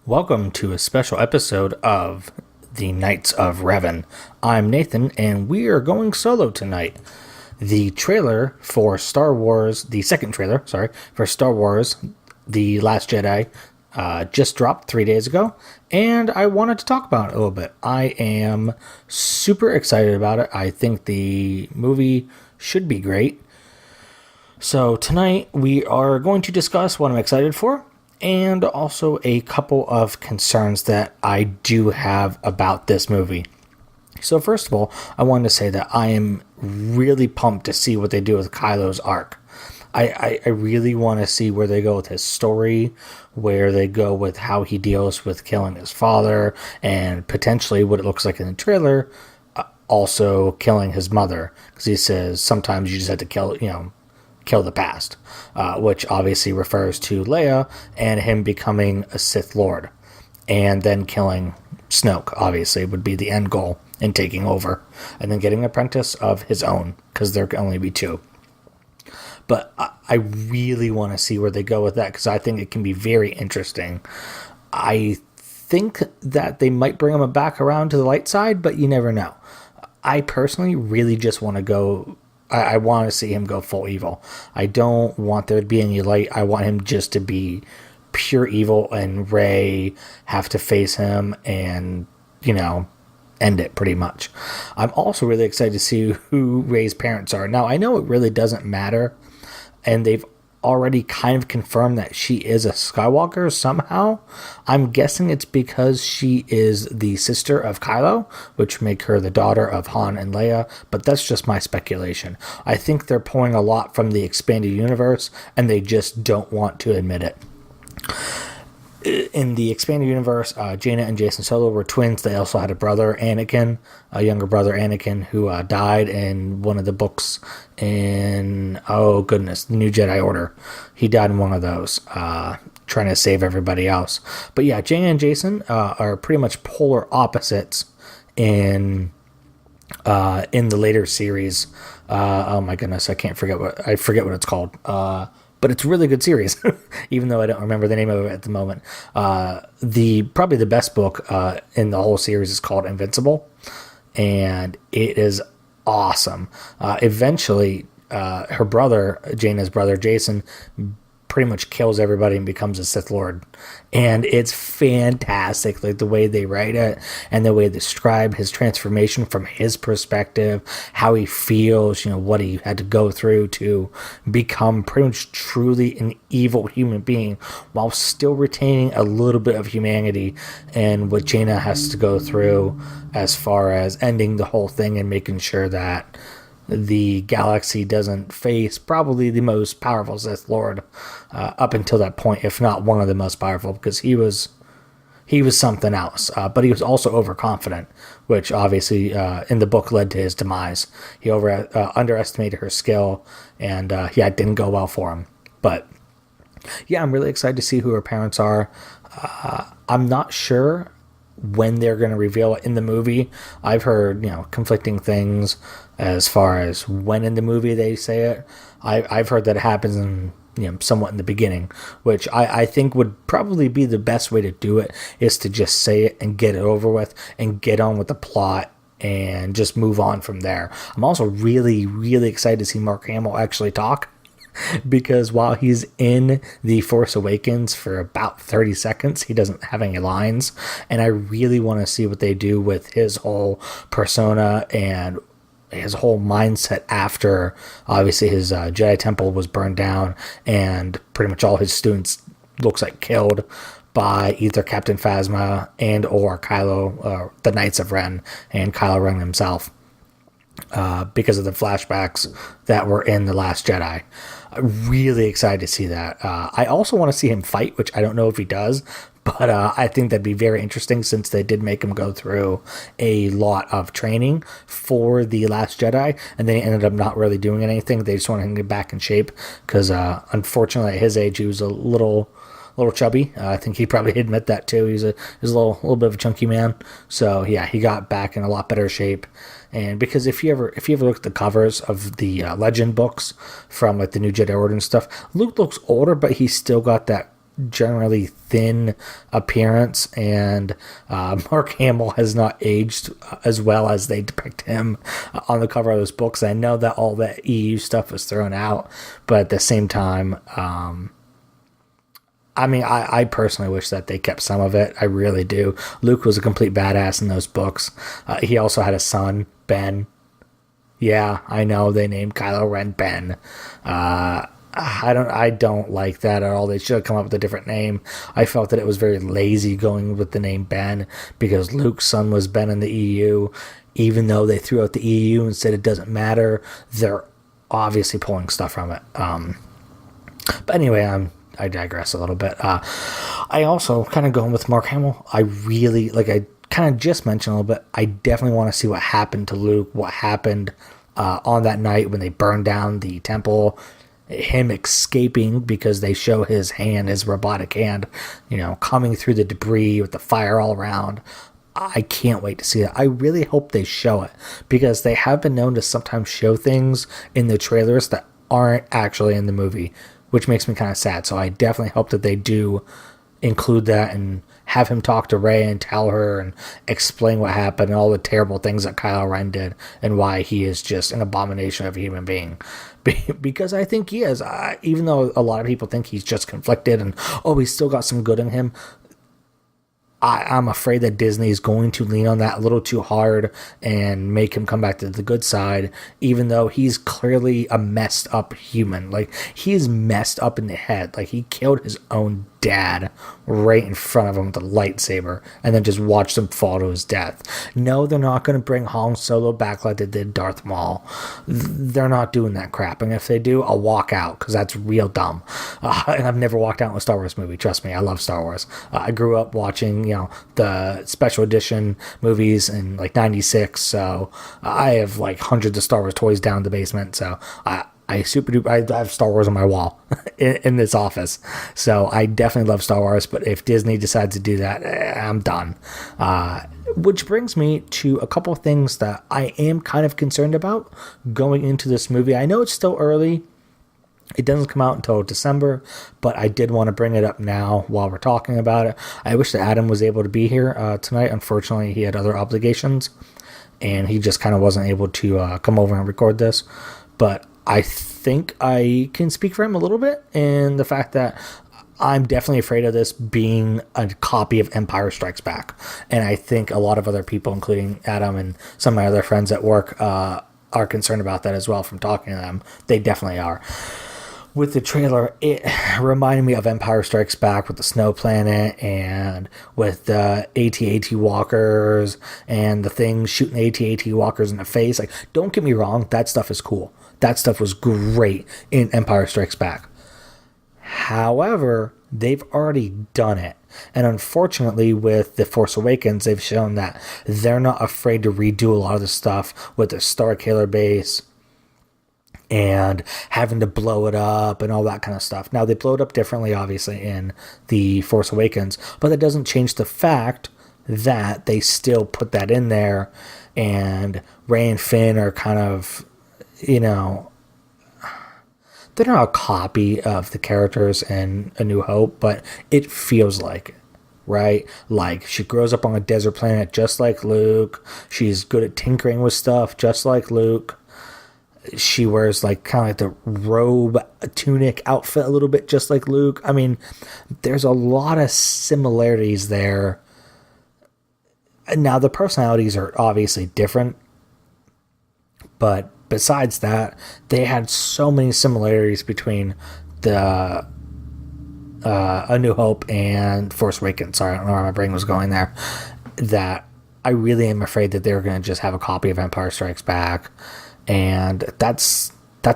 Welcome to a special episode of the Knights of Revan. I'm Nathan, and we are going solo tonight. The trailer for Star Wars, the second trailer, for Star Wars, The Last Jedi, just dropped 3 days ago, and I wanted to talk about it a little bit. I am super excited about it. I think the movie should be great. So tonight we are going to discuss what I'm excited for, and also a couple of concerns that I do have about this movie. So first of all, I wanted to say that I am really pumped to see what they do with Kylo's arc. I really want to see where they go with his story, where they go with how he deals with killing his father, and potentially what it looks like in the trailer, also killing his mother. Because he says sometimes you just have to kill the past, which obviously refers to Leia and him becoming a Sith Lord, and then killing Snoke, obviously, would be the end goal in taking over, and then getting an apprentice of his own, because there can only be two. But I really want to see where they go with that, because I think it can be very interesting. I think that they might bring him back around to the light side, but you never know. I personally really just want to go... I want to see him go full evil. I don't want there to be any light. I want him just to be pure evil, and Rey have to face him and, end it pretty much. I'm also really excited to see who Rey's parents are. Now, I know it really doesn't matter, and they've already kind of confirmed that she is a Skywalker somehow. I'm guessing it's because she is the sister of Kylo, which make her the daughter of Han and Leia, but that's just my speculation. I think they're pulling a lot from the expanded universe, and they just don't want to admit it. In the expanded universe, Jaina and Jacen Solo were twins. They also had a brother, Anakin, a younger brother, Anakin, who died in one of the books in, the New Jedi Order. He died in one of those, trying to save everybody else. But yeah, Jaina and Jacen are pretty much polar opposites in the later series. Oh my goodness, I forget what it's called. But it's a really good series, even though I don't remember the name of it at the moment. Probably the best book in the whole series is called Invincible, and it is awesome. Eventually, her brother, Jaina's brother, Jacen, pretty much kills everybody and becomes a Sith Lord. And it's fantastic, like the way they write it and the way they describe his transformation from his perspective, how he feels, what he had to go through to become pretty much truly an evil human being while still retaining a little bit of humanity, and what Jaina has to go through as far as ending the whole thing and making sure that the galaxy doesn't face probably the most powerful Sith Lord up until that point, if not one of the most powerful, because he was something else. But he was also overconfident, which obviously in the book led to his demise. He underestimated her skill, and it didn't go well for him. But yeah, I'm really excited to see who her parents are. I'm not sure when they're going to reveal it in the movie. I've heard, conflicting things as far as when in the movie they say it. I've heard that it happens in, somewhat in the beginning, which I think would probably be the best way to do it, is to just say it and get it over with and get on with the plot and just move on from there. I'm also really, really excited to see Mark Hamill actually talk, because while he's in The Force Awakens for about 30 seconds, he doesn't have any lines, and I really want to see what they do with his whole persona and his whole mindset after, obviously, his Jedi Temple was burned down, and pretty much all his students looks like killed by either Captain Phasma and or Kylo, the Knights of Ren, and Kylo Ren himself, because of the flashbacks that were in The Last Jedi. I'm really excited to see that. I also want to see him fight, which I don't know if he does, but I think that'd be very interesting, since they did make him go through a lot of training for The Last Jedi, and they ended up not really doing anything. They just wanted him to get back in shape, because unfortunately at his age he was a little chubby. I think he probably admit that too. He's a little bit of a chunky man. So yeah, he got back in a lot better shape. And because if you ever look at the covers of the Legend books from like the New Jedi Order and stuff, Luke looks older, but he's still got that generally thin appearance, and Mark Hamill has not aged as well as they depict him on the cover of those books. I know that all that EU stuff was thrown out, but at the same time, I personally wish that they kept some of it. I really do. Luke was a complete badass in those books. He also had a son, Ben. Yeah, I know they named Kylo Ren Ben. I don't like that at all. They should have come up with a different name. I felt that it was very lazy going with the name Ben, because Luke's son was Ben in the EU. Even though they threw out the EU and said it doesn't matter, they're obviously pulling stuff from it. But anyway, I digress a little bit. I also kind of going with Mark Hamill. I really, like I kind of just mentioned a little bit, I definitely want to see what happened to Luke, what happened on that night when they burned down the temple, him escaping because they show his hand, his robotic hand, coming through the debris with the fire all around. I can't wait to see that. I really hope they show it, because they have been known to sometimes show things in the trailers that aren't actually in the movie, which makes me kind of sad. So I definitely hope that they do include that and have him talk to Rey and tell her and explain what happened and all the terrible things that Kylo Ren did and why he is just an abomination of a human being. Because I think he is. Even though a lot of people think he's just conflicted and, he's still got some good in him, I'm afraid that Disney is going to lean on that a little too hard and make him come back to the good side, even though he's clearly a messed up human. Like, he is messed up in the head. Like, he killed his own dad right in front of him with a lightsaber and then just watched him fall to his death. No, they're not going to bring Han Solo back like they did Darth Maul. They're not doing that crap. And if they do, I'll walk out, because that's real dumb. And I've never walked out in a Star Wars movie. Trust me, I love Star Wars. I grew up watching, the special edition movies in like 96. So I have like hundreds of Star Wars toys down in the basement. So I have Star Wars on my wall in this office. So I definitely love Star Wars, but if Disney decides to do that, I'm done. Which brings me to a couple of things that I am kind of concerned about going into this movie. I know it's still early. It doesn't come out until December, but I did want to bring it up now while we're talking about it. I wish that Adam was able to be here tonight. Unfortunately, he had other obligations, and he just kind of wasn't able to come over and record this. But I think I can speak for him a little bit, and the fact that I'm definitely afraid of this being a copy of Empire Strikes Back. And I think a lot of other people, including Adam and some of my other friends at work, are concerned about that as well from talking to them. They definitely are. With the trailer, it reminded me of Empire Strikes Back with the snow planet and with the AT-AT walkers and the things shooting AT-AT walkers in the face. Like, don't get me wrong, that stuff is cool. That stuff was great in Empire Strikes Back. However, they've already done it. And unfortunately, with The Force Awakens, they've shown that they're not afraid to redo a lot of the stuff with the Star Killer base and having to blow it up and all that kind of stuff. Now, they blow it up differently, obviously, in The Force Awakens, but that doesn't change the fact that they still put that in there, and Rey and Finn are kind of, they're not a copy of the characters in A New Hope, but it feels like it, right? Like, she grows up on a desert planet just like Luke. She's good at tinkering with stuff just like Luke. She wears like kind of like the robe, tunic outfit a little bit just like Luke. I mean, there's a lot of similarities there. Now, the personalities are obviously different, but besides that, they had so many similarities between the A New Hope and Force Awakens. Sorry, I don't know where my brain was going there. That I really am afraid that they're going to just have a copy of Empire Strikes Back. And that's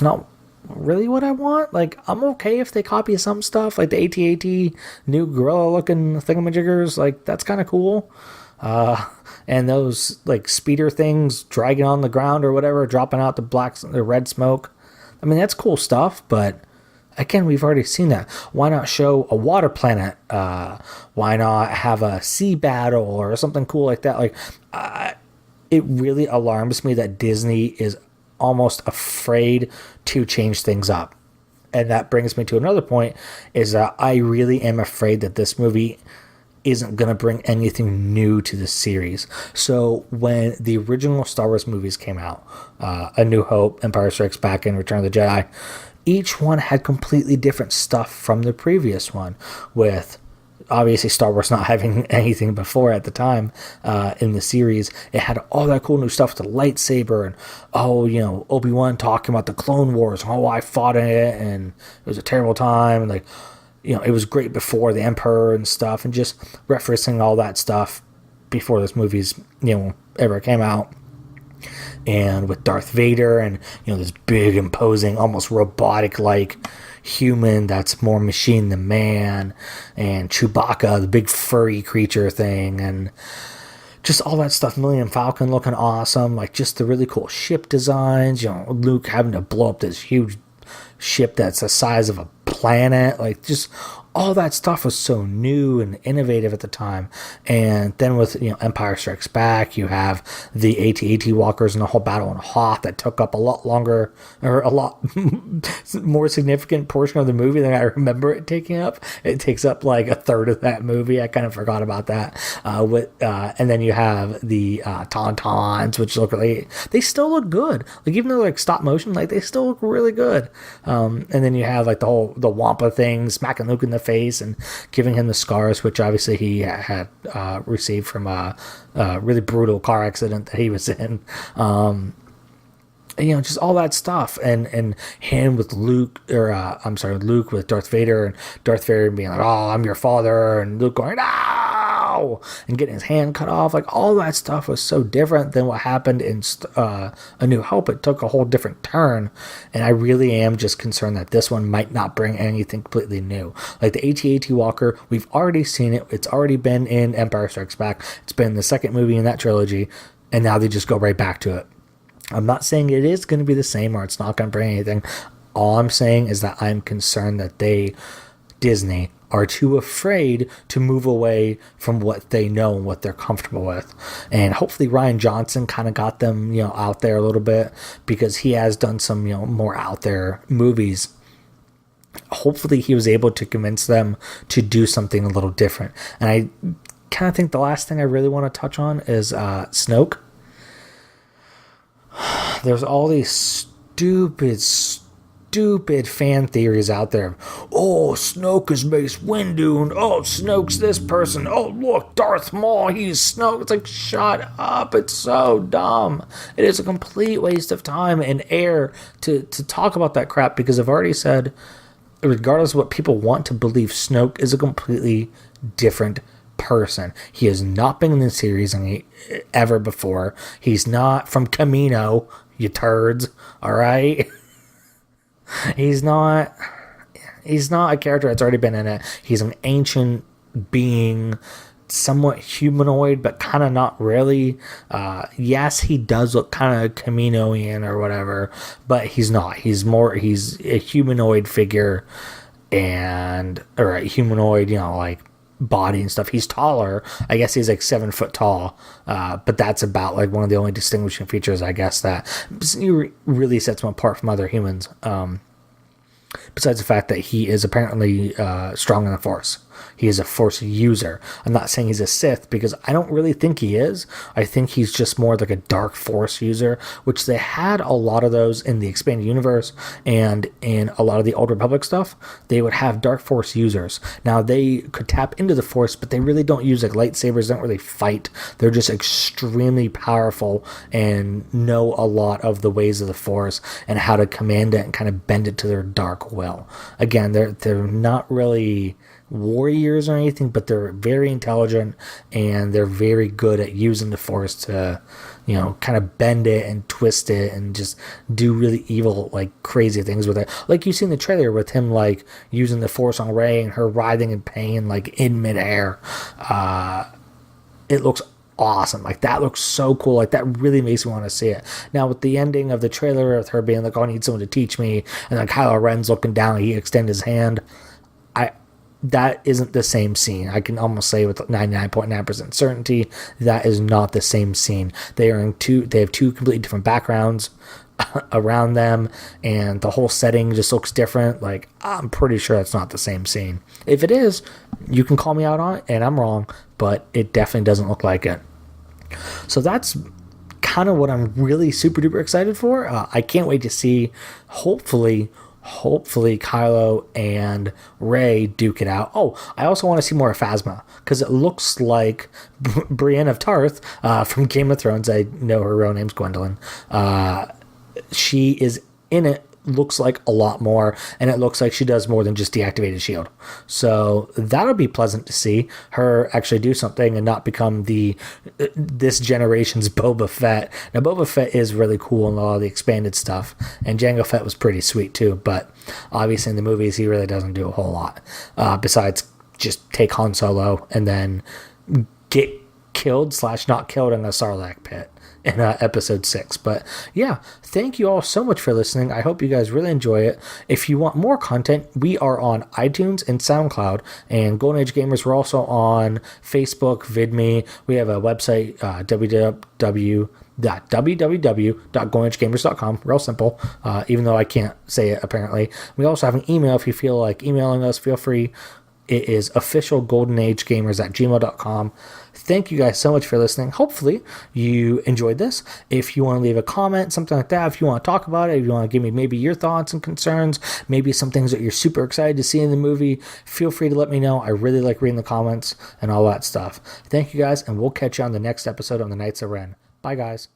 not really what I want. Like, I'm okay if they copy some stuff, like the AT-AT new gorilla-looking thingamajiggers. Like, that's kind of cool. And those, like, speeder things dragging on the ground or whatever, dropping out the red smoke. I mean, that's cool stuff, but again, we've already seen that. Why not show a water planet? Why not have a sea battle or something cool like that? Like, it really alarms me that Disney is almost afraid to change things up. and that brings me to another point, is that I really am afraid that this movie isn't going to bring anything new to the series. So when the original Star Wars movies came out, A New Hope, Empire Strikes Back, and Return of the Jedi, each one had completely different stuff from the previous one, with obviously Star Wars not having anything before at the time in the series. It had all that cool new stuff, the lightsaber, and Obi-Wan talking about the Clone Wars, and I fought in it, and it was a terrible time, and it was great before the Emperor and stuff, and just referencing all that stuff before those movies, ever came out. And with Darth Vader and, this big, imposing, almost robotic-like human that's more machine than man, and Chewbacca, the big furry creature thing, and just all that stuff. Millennium Falcon looking awesome, just the really cool ship designs, Luke having to blow up this huge ship that's the size of a planet, just all that stuff was so new and innovative at the time. And then with Empire Strikes Back, you have the AT-AT walkers and the whole battle on Hoth that took up a lot longer, or a lot more significant portion of the movie than I remember it taking up. It takes up a third of that movie. I kind of forgot about that. And then you have the Tauntauns, which they still look good. Even though they're stop motion, they still look really good. And then you have the Wampa thing, smacking Luke in the face and giving him the scars, which obviously he had received from a really brutal car accident that he was in. Just all that stuff, and him with Luke, Luke with Darth Vader, and Darth Vader being "Oh, I'm your father," and Luke going "No," and getting his hand cut off. All that stuff was so different than what happened in A New Hope. It took a whole different turn, and I really am just concerned that this one might not bring anything completely new. The AT-AT Walker, we've already seen it. It's already been in Empire Strikes Back. It's been the second movie in that trilogy, and now they just go right back to it. I'm not saying it is going to be the same or it's not going to bring anything. All I'm saying is that I'm concerned that Disney, are too afraid to move away from what they know and what they're comfortable with. And hopefully Rian Johnson kind of got them, out there a little bit, because he has done some, more out there movies. Hopefully he was able to convince them to do something a little different. And I kind of think the last thing I really want to touch on is Snoke. There's all these stupid fan theories out there. Oh, Snoke is Mace Windu, and oh, Snoke's this person. Oh, look, Darth Maul, he's Snoke. It's shut up. It's so dumb. It is a complete waste of time and air to talk about that crap, because I've already said, regardless of what people want to believe, Snoke is a completely different person. He has not been in the series ever before. He's not from Camino, you turds, alright? He's not a character that's already been in it. He's an ancient being, somewhat humanoid, but kind of not really. Yes, he does look kind of Caminoian or whatever, but he's not. He's a humanoid figure, or a humanoid, body and stuff. He's taller. I guess he's 7 foot tall, but that's about one of the only distinguishing features, I guess, that really sets him apart from other humans. Besides the fact that he is apparently strong in the Force. He is a Force user. I'm not saying he's a Sith, because I don't really think he is. I think he's just more like a dark Force user, which they had a lot of those in the expanded universe, and in a lot of the Old Republic stuff, they would have dark Force users. Now, they could tap into the Force, but they really don't use lightsabers, don't really fight. They're just extremely powerful and know a lot of the ways of the Force and how to command it and kind of bend it to their dark will. Again, they're not really warriors or anything, but they're very intelligent, and they're very good at using the Force to, kind of bend it and twist it and just do really evil, crazy things with it. You see in the trailer with him, using the Force on Rey and her writhing in pain, in midair. It looks awesome. That looks so cool. That really makes me want to see it. Now, with the ending of the trailer, with her being I need someone to teach me, and Kylo Ren's looking down, he extends his hand. That isn't the same scene. I can almost say with 99.9% certainty that is not the same scene. They have two completely different backgrounds, around them, and the whole setting just looks different. Like, I'm pretty sure it's not the same scene. If it is, you can call me out on it, and I'm wrong, but it definitely doesn't look like it. So that's kind of what I'm really super duper excited for. I can't wait to see, hopefully Kylo and Rey duke it out. Oh, I also want to see more of Phasma, because it looks like Brienne of Tarth from Game of Thrones. I know her real name's Gwendolyn. She is in it, looks like a lot more, and it looks like she does more than just deactivate a shield. So that'll be pleasant to see her actually do something and not become this generation's Boba Fett. Now, Boba Fett is really cool in a lot of the expanded stuff, and Jango Fett was pretty sweet too, but obviously in the movies he really doesn't do a whole lot besides just take Han Solo and then get killed / not killed in a Sarlacc pit in episode 6. But yeah, thank you all so much for listening. I hope you guys really enjoy it. If you want more content, we are on iTunes and SoundCloud, and Golden Age Gamers, we're also on Facebook, VidMe. We have a website, www.goldenagegamers.com, real simple, even though I can't say it apparently. We also have an email. If you feel like emailing us, feel free. It is officialgoldenagegamers@gmail.com. Thank you guys so much for listening. Hopefully you enjoyed this. If you want to leave a comment, something like that, if you want to talk about it, if you want to give me maybe your thoughts and concerns, maybe some things that you're super excited to see in the movie, feel free to let me know. I really like reading the comments and all that stuff. Thank you guys, and we'll catch you on the next episode on the Knights of Ren. Bye, guys.